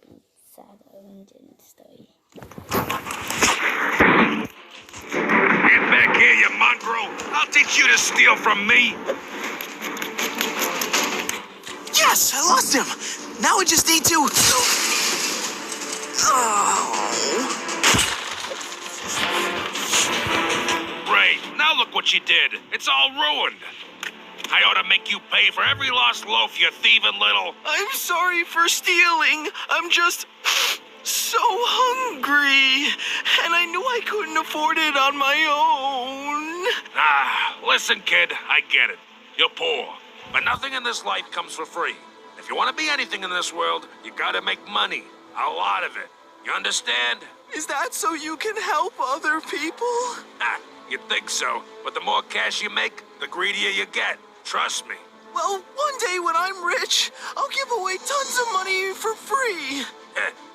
be sad origin story. Get back here, you mongrel! I'll teach you to steal from me! Yes, I lost him! Now I just need to... Oh... Great, now look what you did. It's all ruined. I ought to make you pay for every lost loaf, you thieving little... I'm sorry for stealing. I'm just... so hungry. And I knew I couldn't afford it on my own. Ah, listen, kid, I get it. You're poor. But nothing in this life comes for free. If you want to be anything in this world, you gotta make money. A lot of it. You understand? Is that so you can help other people? Ah, you'd think so. But the more cash you make, the greedier you get. Trust me. Well, one day when I'm rich, I'll give away tons of money for free.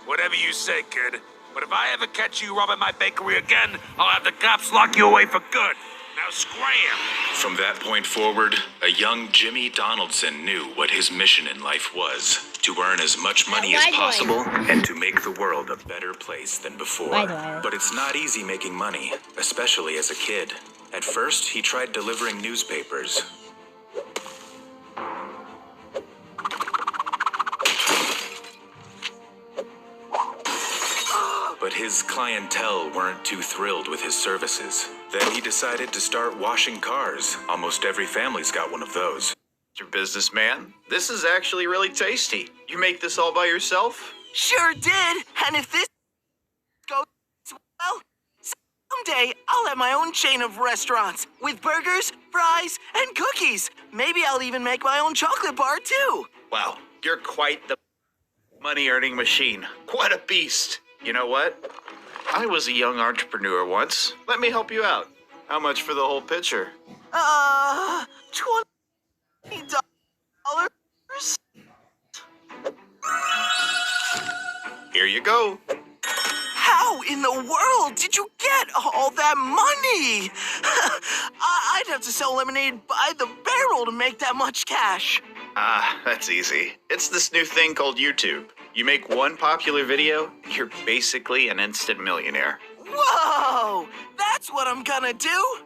Whatever you say, kid. But if I ever catch you robbing my bakery again, I'll have the cops lock you away for good. Now scram! From that point forward, a young Jimmy Donaldson knew what his mission in life was: to earn as much money as possible and to make the world a better place than before. But it's not easy making money, especially as a kid. At first, he tried delivering newspapers. But his clientele weren't too thrilled with his services. Then he decided to start washing cars. Almost every family's got one of those. Your businessman, this is actually really tasty. You make this all by yourself? Sure did. And if this goes well, someday I'll have my own chain of restaurants with burgers, fries, and cookies. Maybe I'll even make my own chocolate bar too. Wow, you're quite the money-earning machine. What a beast. You know what? I was a young entrepreneur once. Let me help you out. How much for the whole picture? $20. Here you go. How in the world did you get all that money? I'd have to sell lemonade by the barrel to make that much cash. Ah, that's easy. It's this new thing called YouTube. You make one popular video, you're basically an instant millionaire. Whoa! That's what I'm gonna do!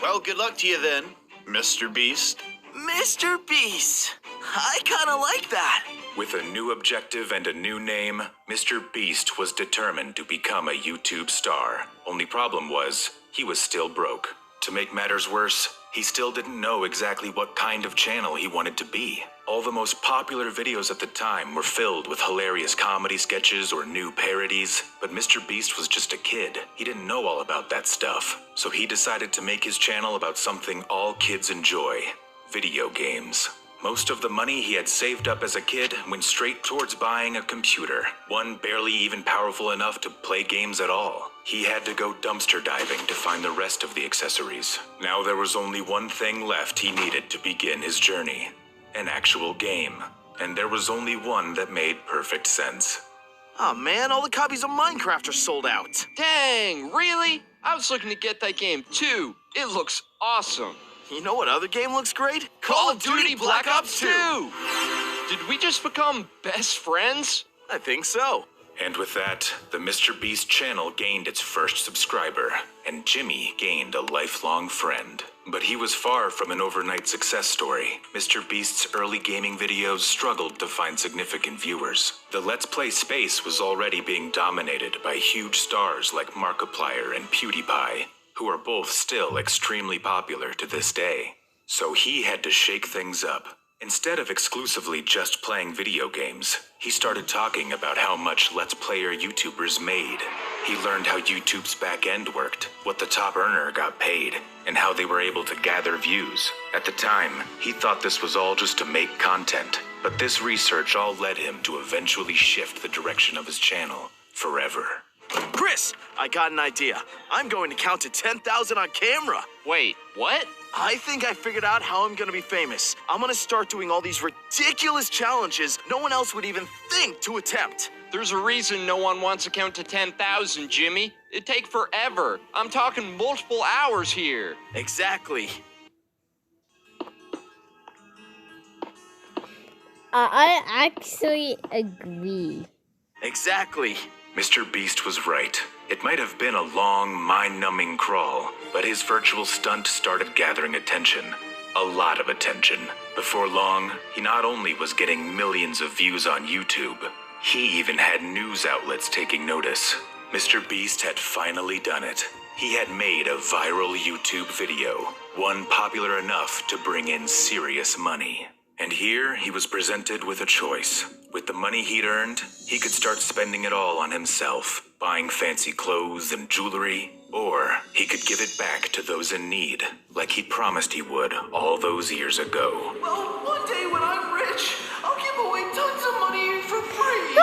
Well, good luck to you then, Mr. Beast. Mr. Beast. I kinda like that. With a new objective and a new name, Mr. Beast was determined to become a YouTube star. Only problem was, he was still broke. To make matters worse, he still didn't know exactly what kind of channel he wanted to be. All the most popular videos at the time were filled with hilarious comedy sketches or new parodies, but Mr. Beast was just a kid. He didn't know all about that stuff. So he decided to make his channel about something all kids enjoy: video games. Most of the money he had saved up as a kid went straight towards buying a computer, one barely even powerful enough to play games at all. He had to go dumpster diving to find the rest of the accessories. Now there was only one thing left he needed to begin his journey: an actual game. And there was only one that made perfect sense. Oh man, all the copies of Minecraft are sold out. Dang, really? I was looking to get that game too. It looks awesome. You know what other game looks great? Call of Duty Black Ops 2! Did we just become best friends? I think so. And with that, the Mr. Beast channel gained its first subscriber, and Jimmy gained a lifelong friend. But he was far from an overnight success story. Mr. Beast's early gaming videos struggled to find significant viewers. The Let's Play space was already being dominated by huge stars like Markiplier and PewDiePie, who are both still extremely popular to this day. So he had to shake things up. Instead of exclusively just playing video games, he started talking about how much Let's Player YouTubers made. He learned how YouTube's back end worked, what the top earner got paid, and how they were able to gather views. At the time, he thought this was all just to make content, but this research all led him to eventually shift the direction of his channel forever. Chris, I got an idea. I'm going to count to 10,000 on camera. Wait, what? I think I figured out how I'm gonna be famous. I'm gonna start doing all these ridiculous challenges no one else would even think to attempt. There's a reason no one wants to count to 10,000, Jimmy. It'd take forever. I'm talking multiple hours here. Exactly. I actually agree. Exactly. Mr. Beast was right. It might have been a long, mind-numbing crawl, but his virtual stunt started gathering attention. A lot of attention. Before long, he not only was getting millions of views on YouTube, he even had news outlets taking notice. Mr. Beast had finally done it. He had made a viral YouTube video, one popular enough to bring in serious money. And here he was presented with a choice. With the money he'd earned, he could start spending it all on himself, buying fancy clothes and jewelry, or he could give it back to those in need, like he promised he would all those years ago. Well, one day when I'm rich, I'll give away tons of money for free.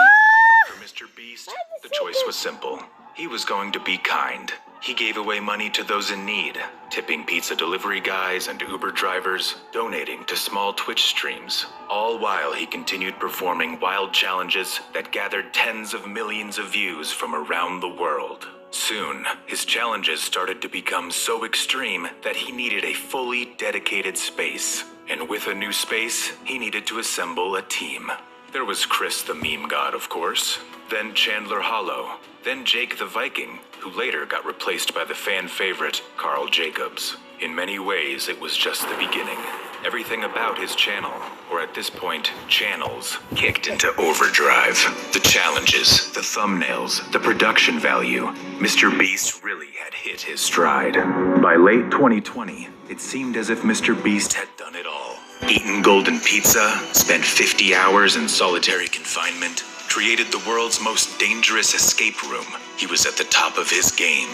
For Mr. Beast, the choice was simple. He was going to be kind. He gave away money to those in need, tipping pizza delivery guys and Uber drivers, donating to small Twitch streams, all while he continued performing wild challenges that gathered tens of millions of views from around the world. Soon, his challenges started to become so extreme that he needed a fully dedicated space. And with a new space, he needed to assemble a team. There was Chris the meme god, of course, then Chandler Hollow, then Jake the Viking, who later got replaced by the fan favorite Carl Jacobs. In many ways, it was just the beginning. Everything about his channel, or at this point, channels, kicked into overdrive. The challenges, the thumbnails, the production value. Mr. Beast really had hit his stride. By late 2020, it seemed as if Mr. Beast had done it all. Eaten golden pizza, spent 50 hours in solitary confinement, created the world's most dangerous escape room. He was at the top of his game.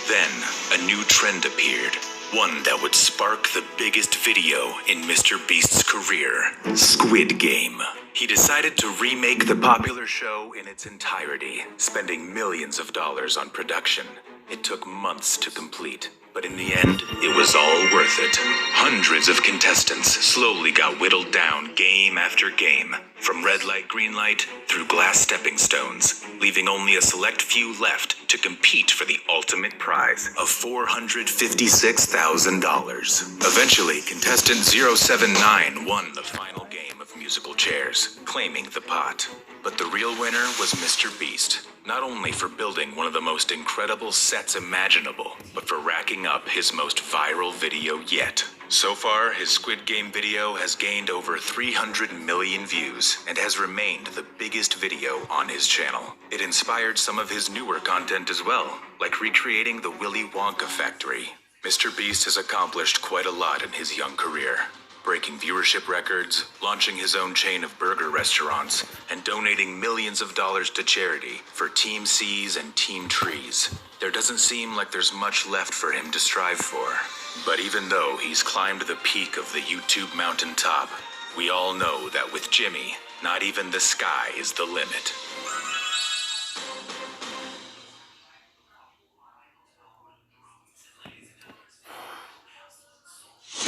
Then, a new trend appeared. One that would spark the biggest video in Mr. Beast's career. Squid Game. He decided to remake the popular show in its entirety, spending millions of dollars on production. It took months to complete, but in the end, it was all worth it. Hundreds of contestants slowly got whittled down game after game, from red light, green light, through glass stepping stones, leaving only a select few left to compete for the ultimate prize of $456,000. Eventually, contestant 079 won the final game of musical chairs, claiming the pot. But the real winner was Mr. Beast, not only for building one of the most incredible sets imaginable, but for racking up his most viral video yet. So far, his Squid Game video has gained over 300 million views and has remained the biggest video on his channel. It inspired some of his newer content as well, like recreating the Willy Wonka factory. Mr. Beast has accomplished quite a lot in his young career, breaking viewership records, launching his own chain of burger restaurants, and donating millions of dollars to charity for Team C's and Team Trees. There doesn't seem like there's much left for him to strive for. But even though he's climbed the peak of the YouTube mountaintop, we all know that with Jimmy, not even the sky is the limit.